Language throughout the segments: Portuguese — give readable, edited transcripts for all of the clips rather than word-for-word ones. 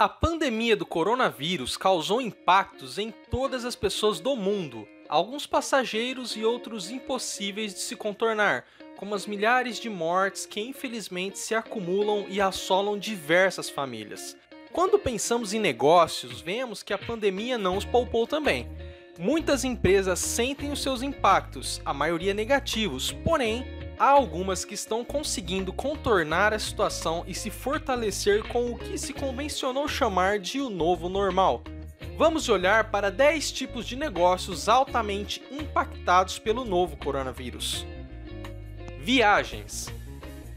A pandemia do coronavírus causou impactos em todas as pessoas do mundo, alguns passageiros e outros impossíveis de se contornar, como as milhares de mortes que infelizmente se acumulam e assolam diversas famílias. Quando pensamos em negócios, vemos que a pandemia não os poupou também. Muitas empresas sentem os seus impactos, a maioria negativos, porém, há algumas que estão conseguindo contornar a situação e se fortalecer com o que se convencionou chamar de o novo normal. Vamos olhar para 10 tipos de negócios altamente impactados pelo novo coronavírus. Viagens.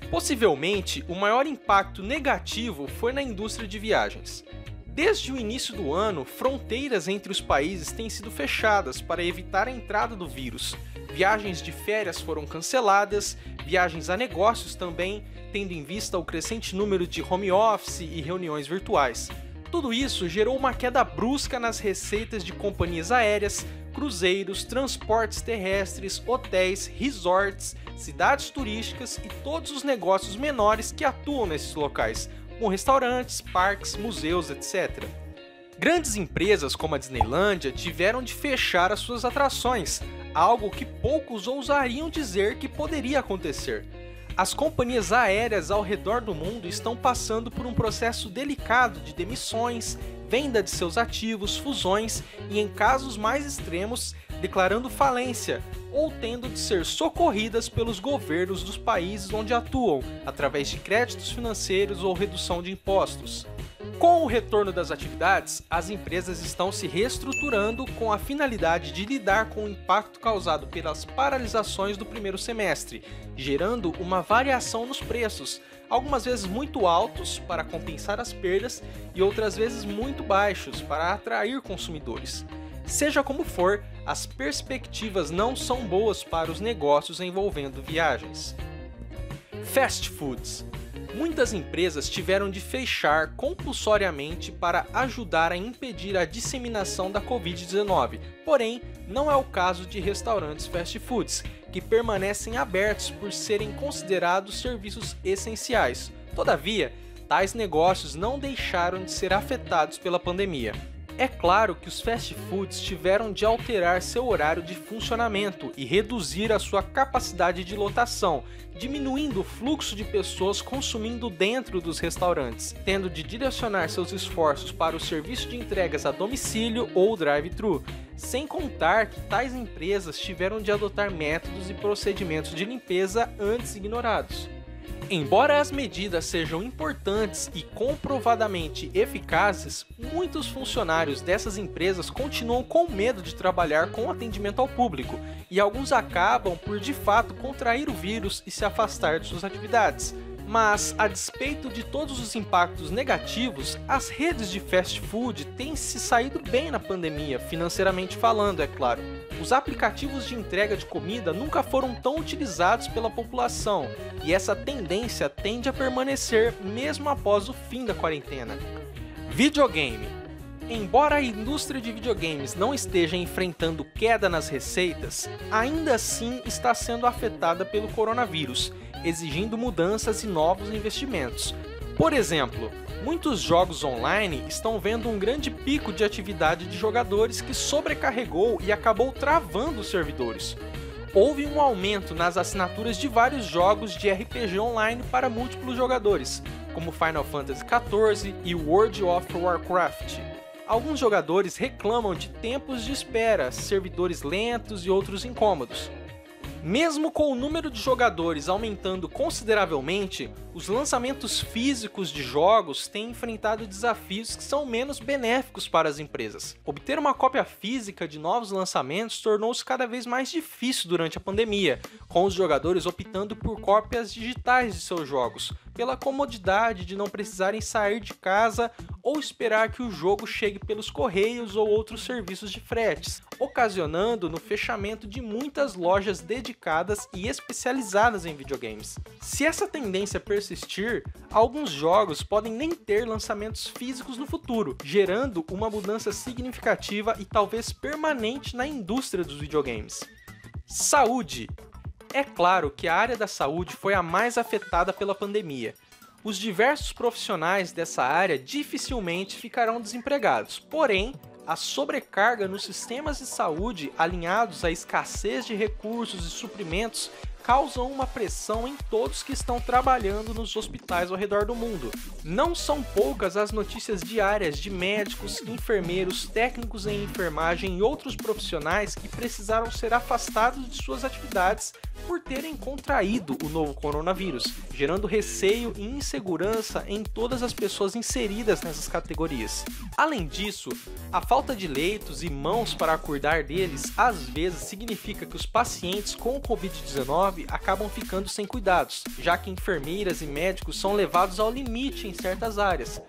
Possivelmente, o maior impacto negativo foi na indústria de viagens. Desde o início do ano, fronteiras entre os países têm sido fechadas para evitar a entrada do vírus. Viagens de férias foram canceladas, viagens a negócios também, tendo em vista o crescente número de home office e reuniões virtuais. Tudo isso gerou uma queda brusca nas receitas de companhias aéreas, cruzeiros, transportes terrestres, hotéis, resorts, cidades turísticas e todos os negócios menores que atuam nesses locais, com restaurantes, parques, museus, etc. Grandes empresas como a Disneylândia tiveram de fechar as suas atrações, algo que poucos ousariam dizer que poderia acontecer. As companhias aéreas ao redor do mundo estão passando por um processo delicado de demissões, venda de seus ativos, fusões e, em casos mais extremos, declarando falência ou tendo de ser socorridas pelos governos dos países onde atuam, através de créditos financeiros ou redução de impostos. Com o retorno das atividades, as empresas estão se reestruturando com a finalidade de lidar com o impacto causado pelas paralisações do primeiro semestre, gerando uma variação nos preços, algumas vezes muito altos para compensar as perdas e outras vezes muito baixos para atrair consumidores. Seja como for, as perspectivas não são boas para os negócios envolvendo viagens. Fast Foods. Muitas empresas tiveram de fechar compulsoriamente para ajudar a impedir a disseminação da Covid-19, porém, não é o caso de restaurantes fast foods, que permanecem abertos por serem considerados serviços essenciais. Todavia, tais negócios não deixaram de ser afetados pela pandemia. É claro que os fast foods tiveram de alterar seu horário de funcionamento e reduzir a sua capacidade de lotação, diminuindo o fluxo de pessoas consumindo dentro dos restaurantes, tendo de direcionar seus esforços para o serviço de entregas a domicílio ou drive-thru, sem contar que tais empresas tiveram de adotar métodos e procedimentos de limpeza antes ignorados. Embora as medidas sejam importantes e comprovadamente eficazes, muitos funcionários dessas empresas continuam com medo de trabalhar com atendimento ao público, e alguns acabam por de fato contrair o vírus e se afastar de suas atividades. Mas, a despeito de todos os impactos negativos, as redes de fast food têm se saído bem na pandemia, financeiramente falando, é claro. Os aplicativos de entrega de comida nunca foram tão utilizados pela população, e essa tendência tende a permanecer mesmo após o fim da quarentena. Videogame. Embora a indústria de videogames não esteja enfrentando queda nas receitas, ainda assim está sendo afetada pelo coronavírus, exigindo mudanças e novos investimentos. Por exemplo, muitos jogos online estão vendo um grande pico de atividade de jogadores que sobrecarregou e acabou travando os servidores. Houve um aumento nas assinaturas de vários jogos de RPG online para múltiplos jogadores, como Final Fantasy XIV e World of Warcraft. Alguns jogadores reclamam de tempos de espera, servidores lentos e outros incômodos. Mesmo com o número de jogadores aumentando consideravelmente, os lançamentos físicos de jogos têm enfrentado desafios que são menos benéficos para as empresas. Obter uma cópia física de novos lançamentos tornou-se cada vez mais difícil durante a pandemia, com os jogadores optando por cópias digitais de seus jogos, pela comodidade de não precisarem sair de casa ou esperar que o jogo chegue pelos correios ou outros serviços de fretes, ocasionando no fechamento de muitas lojas dedicadas e especializadas em videogames. Se essa tendência persistir, alguns jogos podem nem ter lançamentos físicos no futuro, gerando uma mudança significativa e talvez permanente na indústria dos videogames. Saúde. É claro que a área da saúde foi a mais afetada pela pandemia. Os diversos profissionais dessa área dificilmente ficarão desempregados, porém, a sobrecarga nos sistemas de saúde alinhados à escassez de recursos e suprimentos causam uma pressão em todos que estão trabalhando nos hospitais ao redor do mundo. Não são poucas as notícias diárias de médicos, enfermeiros, técnicos em enfermagem e outros profissionais que precisaram ser afastados de suas atividades por terem contraído o novo coronavírus, gerando receio e insegurança em todas as pessoas inseridas nessas categorias. Além disso, a falta de leitos e mãos para cuidar deles às vezes significa que os pacientes com Covid-19 acabam ficando sem cuidados, já que enfermeiras e médicos são levados ao limite em certas áreas.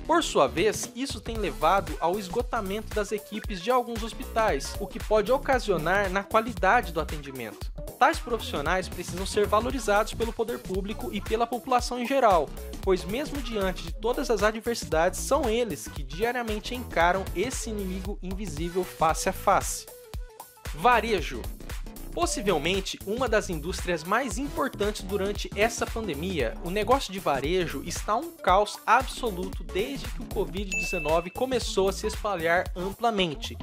Por sua vez, isso tem levado ao esgotamento das equipes de alguns hospitais, o que pode ocasionar na qualidade do atendimento. Tais profissionais precisam ser valorizados pelo poder público e pela população em geral, pois mesmo diante de todas as adversidades, são eles que diariamente encaram esse inimigo invisível face a face. Varejo. Possivelmente uma das indústrias mais importantes durante essa pandemia, o negócio de varejo está um caos absoluto desde que o Covid-19 começou a se espalhar amplamente.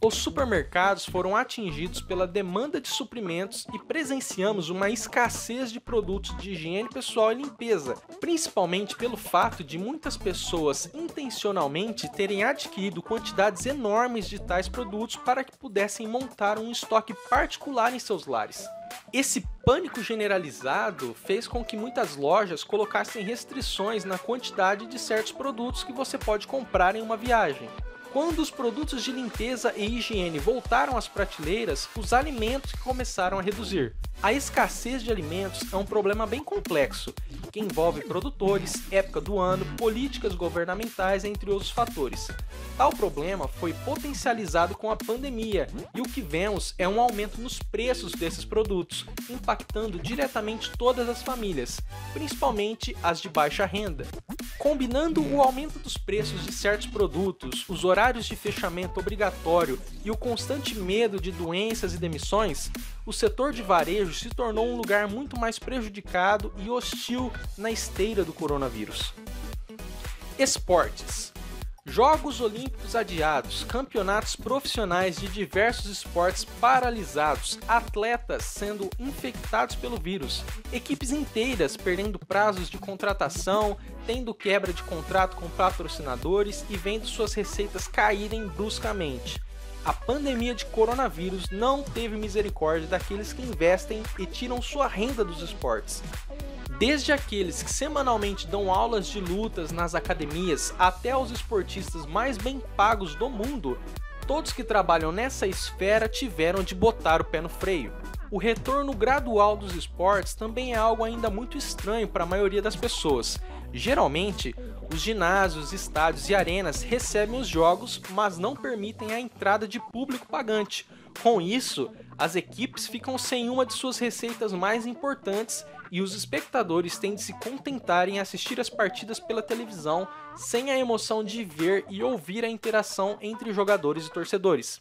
Os supermercados foram atingidos pela demanda de suprimentos e presenciamos uma escassez de produtos de higiene pessoal e limpeza, principalmente pelo fato de muitas pessoas intencionalmente terem adquirido quantidades enormes de tais produtos para que pudessem montar um estoque particular em seus lares. Esse pânico generalizado fez com que muitas lojas colocassem restrições na quantidade de certos produtos que você pode comprar em uma viagem. Quando os produtos de limpeza e higiene voltaram às prateleiras, os alimentos começaram a reduzir. A escassez de alimentos é um problema bem complexo, que envolve produtores, época do ano, políticas governamentais, entre outros fatores. Tal problema foi potencializado com a pandemia, e o que vemos é um aumento nos preços desses produtos, impactando diretamente todas as famílias, principalmente as de baixa renda. Combinando o aumento dos preços de certos produtos, os horários de fechamento obrigatório e o constante medo de doenças e demissões, o setor de varejo se tornou um lugar muito mais prejudicado e hostil na esteira do coronavírus. Esportes. Jogos Olímpicos adiados, campeonatos profissionais de diversos esportes paralisados, atletas sendo infectados pelo vírus, equipes inteiras perdendo prazos de contratação, tendo quebra de contrato com patrocinadores e vendo suas receitas caírem bruscamente. A pandemia de coronavírus não teve misericórdia daqueles que investem e tiram sua renda dos esportes. Desde aqueles que semanalmente dão aulas de lutas nas academias até os esportistas mais bem pagos do mundo, todos que trabalham nessa esfera tiveram de botar o pé no freio. O retorno gradual dos esportes também é algo ainda muito estranho para a maioria das pessoas. Geralmente, os ginásios, estádios e arenas recebem os jogos, mas não permitem a entrada de público pagante. Com isso, as equipes ficam sem uma de suas receitas mais importantes e os espectadores têm de se contentar em assistir as partidas pela televisão sem a emoção de ver e ouvir a interação entre jogadores e torcedores.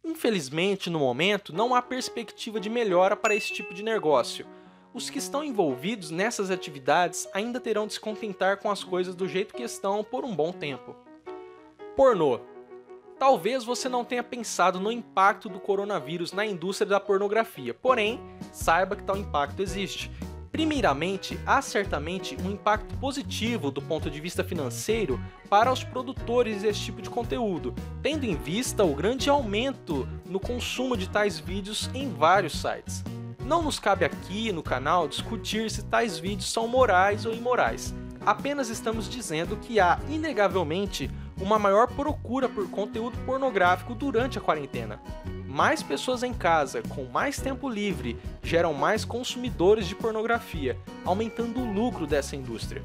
Infelizmente, no momento, não há perspectiva de melhora para esse tipo de negócio. Os que estão envolvidos nessas atividades ainda terão de se contentar com as coisas do jeito que estão por um bom tempo. Pornô. Talvez você não tenha pensado no impacto do coronavírus na indústria da pornografia, porém, saiba que tal impacto existe. Primeiramente, há certamente um impacto positivo do ponto de vista financeiro para os produtores desse tipo de conteúdo, tendo em vista o grande aumento no consumo de tais vídeos em vários sites. Não nos cabe aqui no canal discutir se tais vídeos são morais ou imorais, apenas estamos dizendo que há, inegavelmente, uma maior procura por conteúdo pornográfico durante a quarentena. Mais pessoas em casa, com mais tempo livre, geram mais consumidores de pornografia, aumentando o lucro dessa indústria.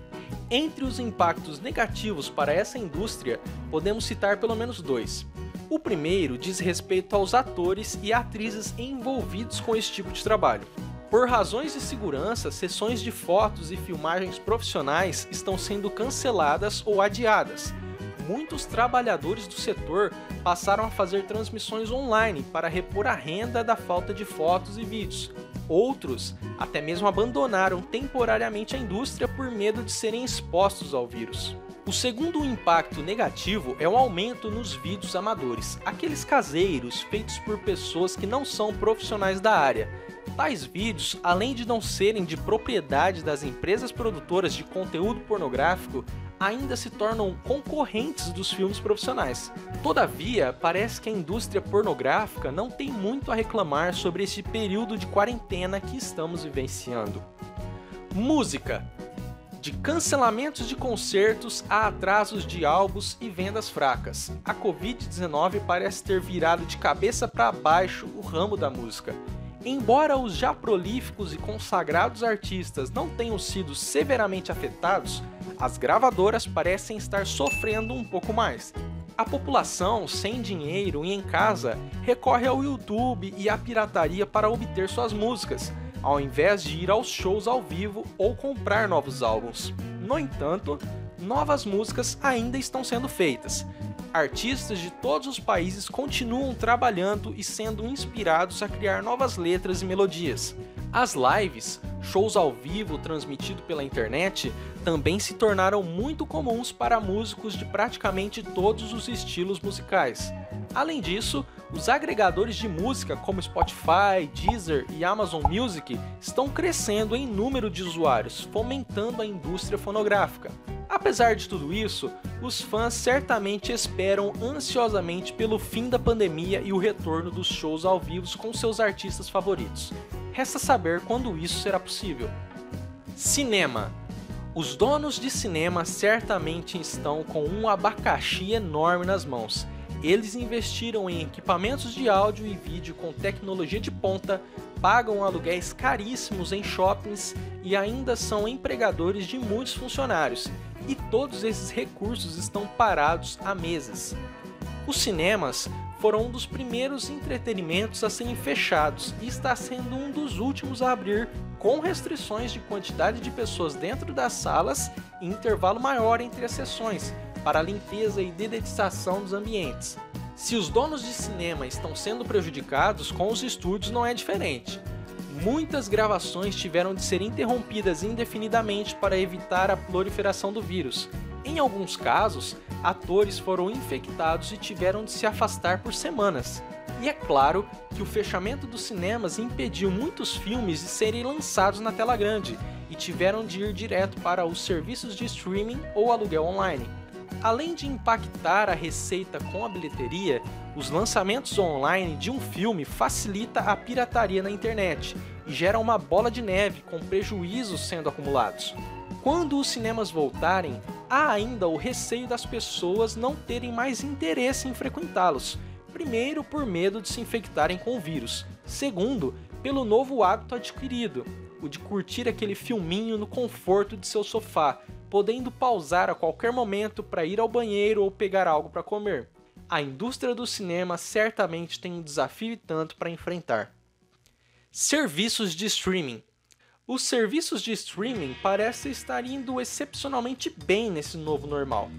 Entre os impactos negativos para essa indústria, podemos citar pelo menos dois. O primeiro diz respeito aos atores e atrizes envolvidos com esse tipo de trabalho. Por razões de segurança, sessões de fotos e filmagens profissionais estão sendo canceladas ou adiadas. Muitos trabalhadores do setor passaram a fazer transmissões online para repor a renda da falta de fotos e vídeos. Outros até mesmo abandonaram temporariamente a indústria por medo de serem expostos ao vírus. O segundo impacto negativo é o aumento nos vídeos amadores, aqueles caseiros feitos por pessoas que não são profissionais da área. Tais vídeos, além de não serem de propriedade das empresas produtoras de conteúdo pornográfico, ainda se tornam concorrentes dos filmes profissionais. Todavia, parece que a indústria pornográfica não tem muito a reclamar sobre esse período de quarentena que estamos vivenciando. Música. De cancelamentos de concertos a atrasos de álbuns e vendas fracas, a Covid-19 parece ter virado de cabeça para baixo o ramo da música. Embora os já prolíficos e consagrados artistas não tenham sido severamente afetados, as gravadoras parecem estar sofrendo um pouco mais. A população, sem dinheiro e em casa, recorre ao YouTube e à pirataria para obter suas músicas, ao invés de ir aos shows ao vivo ou comprar novos álbuns. No entanto, novas músicas ainda estão sendo feitas. Artistas de todos os países continuam trabalhando e sendo inspirados a criar novas letras e melodias. As lives, shows ao vivo transmitidos pela internet, também se tornaram muito comuns para músicos de praticamente todos os estilos musicais. Além disso, os agregadores de música como Spotify, Deezer e Amazon Music estão crescendo em número de usuários, fomentando a indústria fonográfica. Apesar de tudo isso, os fãs certamente esperam ansiosamente pelo fim da pandemia e o retorno dos shows ao vivo com seus artistas favoritos. Resta saber quando isso será possível. Cinema. Os donos de cinema certamente estão com um abacaxi enorme nas mãos. Eles investiram em equipamentos de áudio e vídeo com tecnologia de ponta, pagam aluguéis caríssimos em shoppings e ainda são empregadores de muitos funcionários. E todos esses recursos estão parados há meses. Os cinemas foram um dos primeiros entretenimentos a serem fechados e está sendo um dos últimos a abrir, com restrições de quantidade de pessoas dentro das salas e intervalo maior entre as sessões, para a limpeza e dedetização dos ambientes. Se os donos de cinema estão sendo prejudicados, com os estúdios não é diferente. Muitas gravações tiveram de ser interrompidas indefinidamente para evitar a proliferação do vírus. Em alguns casos, atores foram infectados e tiveram de se afastar por semanas. E é claro que o fechamento dos cinemas impediu muitos filmes de serem lançados na tela grande e tiveram de ir direto para os serviços de streaming ou aluguel online. Além de impactar a receita com a bilheteria, os lançamentos online de um filme facilita a pirataria na internet e gera uma bola de neve com prejuízos sendo acumulados. Quando os cinemas voltarem, há ainda o receio das pessoas não terem mais interesse em frequentá-los. Primeiro, por medo de se infectarem com o vírus. Segundo, pelo novo hábito adquirido, o de curtir aquele filminho no conforto de seu sofá, podendo pausar a qualquer momento para ir ao banheiro ou pegar algo para comer. A indústria do cinema certamente tem um desafio e tanto para enfrentar. Serviços de streaming. Os serviços de streaming parecem estar indo excepcionalmente bem nesse novo normal.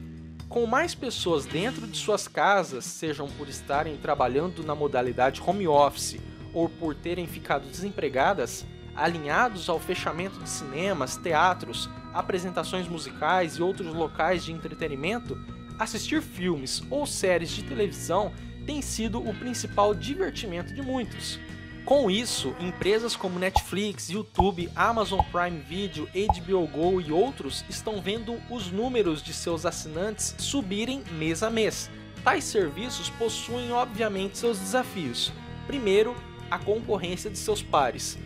Com mais pessoas dentro de suas casas, sejam por estarem trabalhando na modalidade home office ou por terem ficado desempregadas, alinhados ao fechamento de cinemas, teatros, apresentações musicais e outros locais de entretenimento, assistir filmes ou séries de televisão tem sido o principal divertimento de muitos. Com isso, empresas como Netflix, YouTube, Amazon Prime Video, HBO Go e outros estão vendo os números de seus assinantes subirem mês a mês. Tais serviços possuem obviamente seus desafios. Primeiro, a concorrência de seus pares.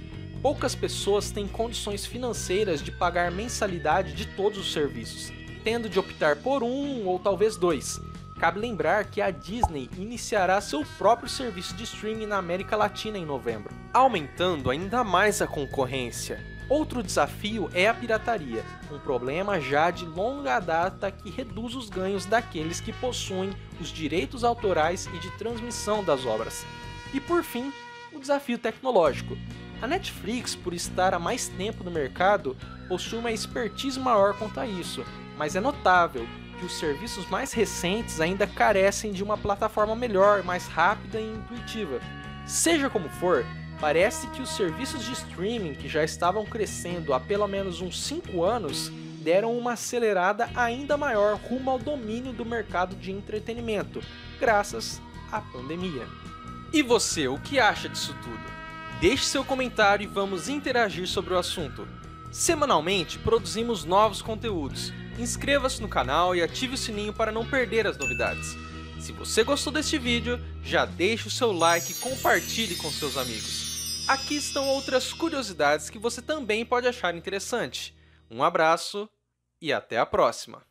Poucas pessoas têm condições financeiras de pagar mensalidade de todos os serviços, tendo de optar por um ou talvez dois. Cabe lembrar que a Disney iniciará seu próprio serviço de streaming na América Latina em novembro, aumentando ainda mais a concorrência. Outro desafio é a pirataria, um problema já de longa data que reduz os ganhos daqueles que possuem os direitos autorais e de transmissão das obras. E por fim, o desafio tecnológico. A Netflix, por estar há mais tempo no mercado, possui uma expertise maior quanto a isso, mas é notável que os serviços mais recentes ainda carecem de uma plataforma melhor, mais rápida e intuitiva. Seja como for, parece que os serviços de streaming que já estavam crescendo há pelo menos uns 5 anos deram uma acelerada ainda maior rumo ao domínio do mercado de entretenimento, graças à pandemia. E você, o que acha disso tudo? Deixe seu comentário e vamos interagir sobre o assunto. Semanalmente produzimos novos conteúdos. Inscreva-se no canal e ative o sininho para não perder as novidades. Se você gostou deste vídeo, já deixe o seu like e compartilhe com seus amigos. Aqui estão outras curiosidades que você também pode achar interessante. Um abraço e até a próxima!